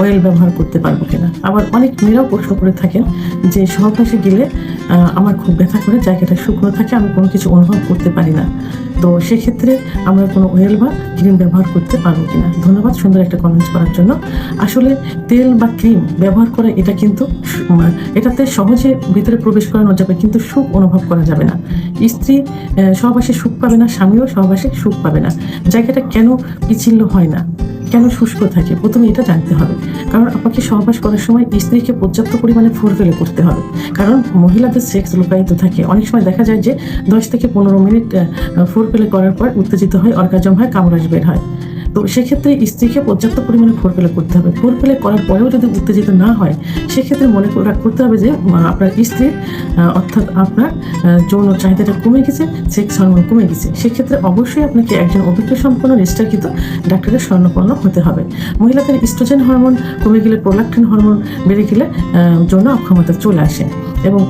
Oil ব্যবহার করতে পারবো কিনা। আবার অনেক মেয়েরাও প্রশ্ন করে থাকেন যে সহবাসে গেলে আমার খুব ব্যথা করে, জায়গাটা শুকনো থাকে, আমি কোনো কিছু অনুভব করতে পারি না। তো সেক্ষেত্রে আমরা কোনো অয়েল বা ক্রিম ব্যবহার করতে পারবো কিনা। ধন্যবাদ সুন্দর একটা কমেন্টস করার জন্য। আসলে তেল বা ক্রিম ব্যবহার করে এটা কিন্তু এটাতে সহজে ভিতরে প্রবেশ করানো যাবে, কিন্তু সুখ অনুভব করা যাবে না। স্ত্রী সহবাসে সুখ পাবে না, স্বামীও সহবাসে সুখ পাবে না। জায়গাটা কেন পিচ্ছিল হয় না, কেন শুষ্ক থাকে, প্রথমে এটা জানতে হবে। কারণ আপনাকে সহবাস করার সময় স্ত্রীকে পর্যাপ্ত পরিমাণে ফোরফেলে করতে হবে। কারণ মহিলাদের সেক্স লুকায়িত থাকে। অনেক সময় দেখা যায় যে 10 থেকে 15 মিনিট ফোরফেলে করার পর উত্তেজিত হয়, অর্গাজম হয়, কামরাজ বের হয়। তো সেক্ষেত্রে স্ত্রীকে পর্যাপ্ত পরিমাণে ফোরফেলে করতে হবে। ফোরফেলে করার পরেও যদি উত্তেজিত না হয়, সেক্ষেত্রে মনে করতে হবে যে আপনার স্ত্রীর অর্থাৎ আপনার যৌন চাহিদাটা কমে গেছে, সেক্স হরমোন কমে গেছে। সেক্ষেত্রে অবশ্যই আপনাকে একজন অভিজ্ঞ সম্পন্ন নিষ্ঠাকৃত ডাক্তারের শরণাপন্ন হতে হবে। মহিলাদের ইস্ট্রোজেন হরমোন কমে গেলে, প্রোল্যাক্টিন হরমোন বেড়ে গেলে যৌন অক্ষমতা চলে আসে এবং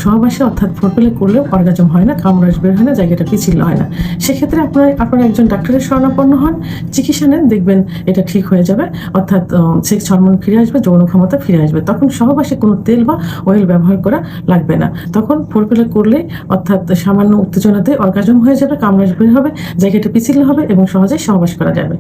সহবাসে অর্থাৎ ফোরফেলে করলেও অর্গাজম হয় না, কামরাজ বের হয় না, জায়গাটা পিচ্ছিল হয় না। সেক্ষেত্রে আপনারা একজন ডাক্তারের শরণাপন্ন হন, চিকিৎসা নেন, দেখবেন এটা ঠিক হয়ে যাবে। অর্থাৎ সেক্স হরমোন ফিরে আসবে, যৌন ক্ষমতা ফিরে আসবে। তখন সহবাসে কোনো তেল বা অয়েল ব্যবহার করা লাগবে না। তখন ফোরফেলে করলে অর্থাৎ সামান্য উত্তেজনাতে অর্গাজম হয়ে যাবে, কামরাজ বের হবে, জায়গাটা পিচ্ছিল হবে এবং সহজেই সহবাস করা যাবে।